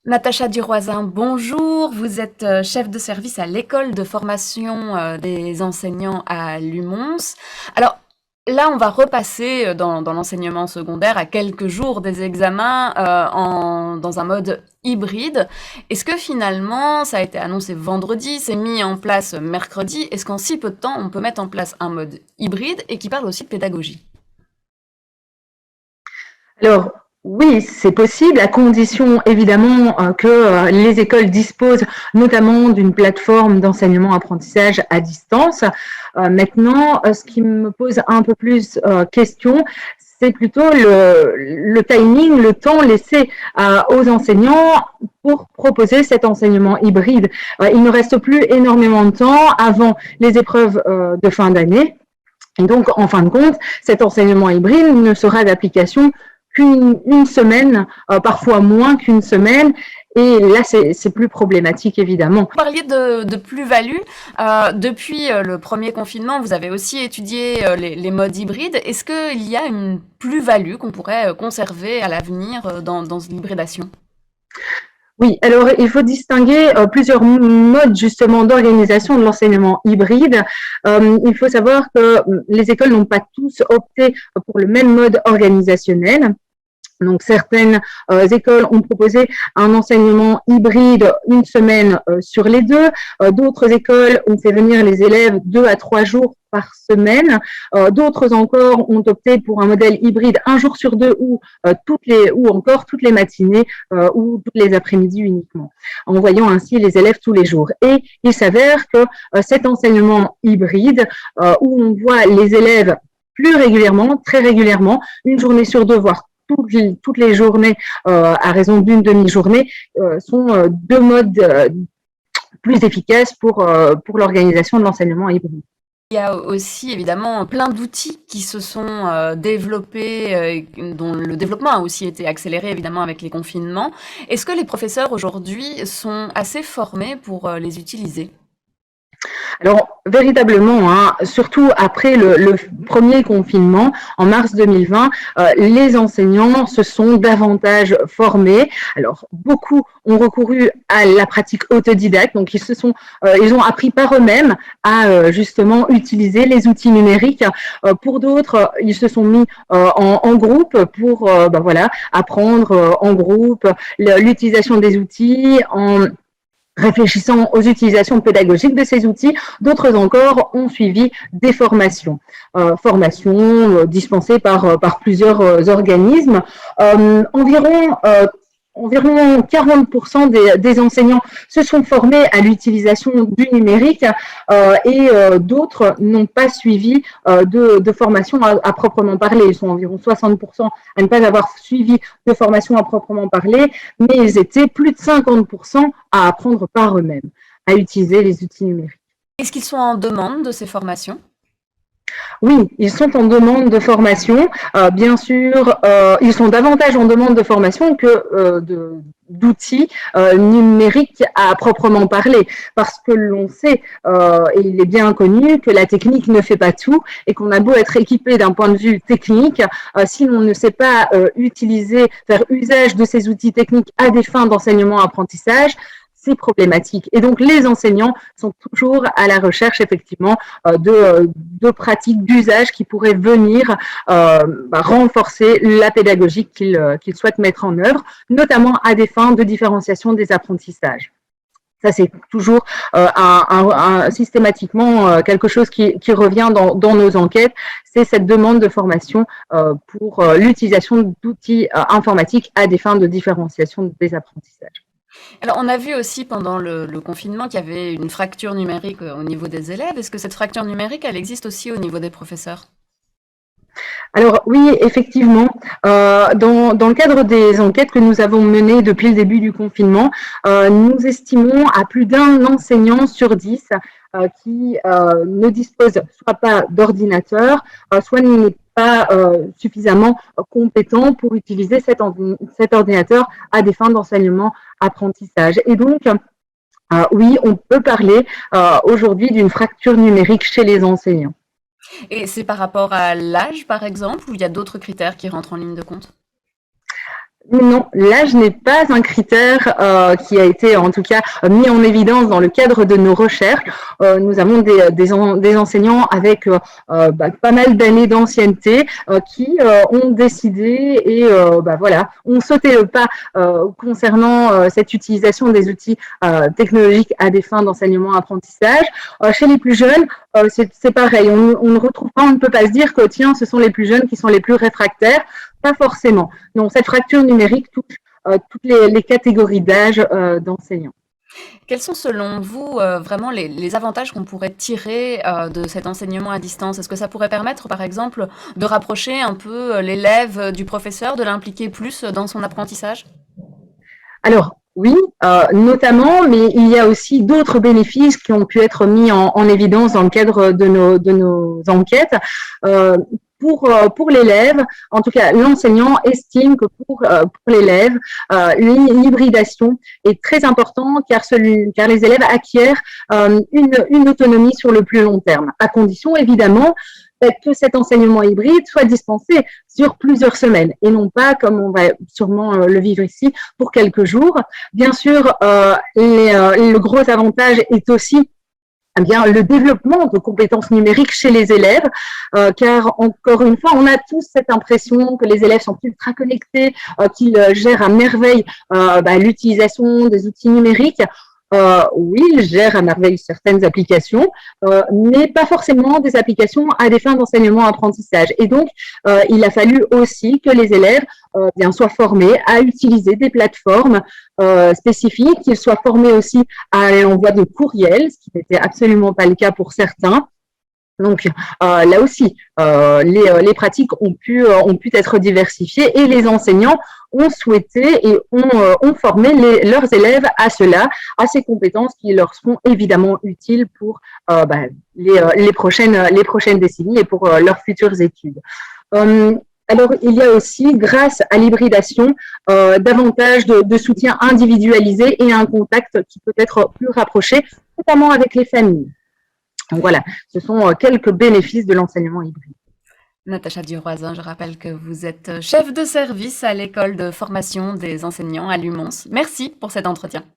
Natacha Duroisin, bonjour. Vous êtes chef de service à l'école de formation des enseignants à Lumons. Alors là, on va repasser dans l'enseignement secondaire à quelques jours des examens dans un mode hybride. Est-ce que finalement, ça a été annoncé vendredi, c'est mis en place mercredi? Est-ce qu'en si peu de temps, on peut mettre en place un mode hybride et qui parle aussi de pédagogie? Alors, oui, c'est possible, à condition évidemment que les écoles disposent notamment d'une plateforme d'enseignement-apprentissage à distance. Maintenant, ce qui me pose un peu plus question, c'est plutôt le timing, le temps laissé aux enseignants pour proposer cet enseignement hybride. Il ne reste plus énormément de temps avant les épreuves de fin d'année. Et donc, en fin de compte, cet enseignement hybride ne sera d'application qu'une semaine, parfois moins qu'une semaine. Et là, c'est plus problématique, évidemment. Vous parliez de plus-value. Depuis le premier confinement, vous avez aussi étudié les modes hybrides. Est-ce qu'il y a une plus-value qu'on pourrait conserver à l'avenir dans l'hybridation? Oui, alors il faut distinguer plusieurs modes justement d'organisation de l'enseignement hybride. Il faut savoir que les écoles n'ont pas tous opté pour le même mode organisationnel. Donc certaines écoles ont proposé un enseignement hybride une semaine sur les deux. D'autres écoles ont fait venir les élèves 2 à 3 jours par semaine. D'autres encore ont opté pour un modèle hybride un jour sur deux ou encore toutes les matinées ou toutes les après-midi uniquement, en voyant ainsi les élèves tous les jours. Et il s'avère que cet enseignement hybride où on voit les élèves plus régulièrement, très régulièrement, une journée sur deux, voire toutes les journées, à raison d'une demi-journée, sont deux modes plus efficaces pour l'organisation de l'enseignement hybride. Il y a aussi évidemment plein d'outils qui se sont développés, dont le développement a aussi été accéléré évidemment avec les confinements. Est-ce que les professeurs aujourd'hui sont assez formés pour les utiliser? Alors, véritablement, hein, surtout après le premier confinement, en mars 2020, les enseignants se sont davantage formés. Alors, beaucoup ont recouru à la pratique autodidacte, donc ils ont appris par eux-mêmes à justement utiliser les outils numériques. Pour d'autres, ils se sont mis en groupe pour voilà, apprendre en groupe l'utilisation des outils en réfléchissant aux utilisations pédagogiques de ces outils. D'autres encore ont suivi des formations dispensées par plusieurs organismes. Environ 40% des enseignants se sont formés à l'utilisation du numérique et d'autres n'ont pas suivi de formation à proprement parler. Ils sont environ 60% à ne pas avoir suivi de formation à proprement parler, mais ils étaient plus de 50% à apprendre par eux-mêmes, à utiliser les outils numériques. Est-ce qu'ils sont en demande de ces formations? Oui, ils sont en demande de formation. Bien sûr, ils sont davantage en demande de formation que d'outils numériques à proprement parler, parce que l'on sait, et il est bien connu, que la technique ne fait pas tout, et qu'on a beau être équipé d'un point de vue technique, si l'on ne sait pas faire usage de ces outils techniques à des fins d'enseignement-apprentissage, c'est problématique. Et donc, les enseignants sont toujours à la recherche, effectivement, de pratiques d'usage qui pourraient venir renforcer la pédagogie qu'ils souhaitent mettre en œuvre, notamment à des fins de différenciation des apprentissages. Ça, c'est toujours systématiquement quelque chose qui revient dans nos enquêtes, c'est cette demande de formation pour l'utilisation d'outils informatiques à des fins de différenciation des apprentissages. Alors, on a vu aussi pendant le confinement qu'il y avait une fracture numérique au niveau des élèves. Est-ce que cette fracture numérique, elle existe aussi au niveau des professeurs? Alors oui, effectivement, dans le cadre des enquêtes que nous avons menées depuis le début du confinement, nous estimons à plus d'un enseignant sur 10 qui ne dispose soit pas d'ordinateur, soit n'est pas suffisamment compétent pour utiliser cet ordinateur à des fins d'enseignement-apprentissage. Et donc, oui, on peut parler aujourd'hui d'une fracture numérique chez les enseignants. Et c'est par rapport à l'âge, par exemple, ou il y a d'autres critères qui rentrent en ligne de compte? Non, l'âge n'est pas un critère qui a été en tout cas mis en évidence dans le cadre de nos recherches. Nous avons des enseignants avec pas mal d'années d'ancienneté qui ont décidé et voilà, ont sauté le pas concernant cette utilisation des outils technologiques à des fins d'enseignement-apprentissage. Chez les plus jeunes, c'est pareil, on ne retrouve pas, on ne peut pas se dire que tiens, ce sont les plus jeunes qui sont les plus réfractaires. Pas forcément. Non, cette fracture numérique touche toutes les catégories d'âge d'enseignants. Quels sont selon vous vraiment les avantages qu'on pourrait tirer de cet enseignement à distance? Est-ce que ça pourrait permettre, par exemple, de rapprocher un peu l'élève du professeur, de l'impliquer plus dans son apprentissage? Alors, oui, notamment, mais il y a aussi d'autres bénéfices qui ont pu être mis en évidence dans le cadre de nos enquêtes. Euh, pour l'élève, en tout cas, l'enseignant estime que pour l'élève, l'hybridation est très importante car les élèves acquièrent une autonomie sur le plus long terme, à condition évidemment que cet enseignement hybride soit dispensé sur plusieurs semaines et non pas, comme on va sûrement le vivre ici, pour quelques jours. Bien sûr, le gros avantage est aussi eh bien, le développement de compétences numériques chez les élèves, car encore une fois, on a tous cette impression que les élèves sont ultra connectés, qu'ils gèrent à merveille l'utilisation des outils numériques. Oui, ils gèrent à merveille certaines applications, mais pas forcément des applications à des fins d'enseignement-apprentissage. Et donc, il a fallu aussi que les élèves soient formés à utiliser des plateformes spécifiques, qu'ils soient formés aussi à l'envoi de courriels, ce qui n'était absolument pas le cas pour certains. Donc là aussi, les pratiques ont pu être diversifiées et les enseignants ont souhaité et ont formé leurs élèves à cela, à ces compétences qui leur seront évidemment utiles pour les prochaines décennies et pour leurs futures études. Alors, il y a aussi, grâce à l'hybridation, davantage de soutien individualisé et un contact qui peut être plus rapproché, notamment avec les familles. Donc voilà, ce sont quelques bénéfices de l'enseignement hybride. Natacha Duroisin, je rappelle que vous êtes chef de service à l'école de formation des enseignants à Lumons. Merci pour cet entretien.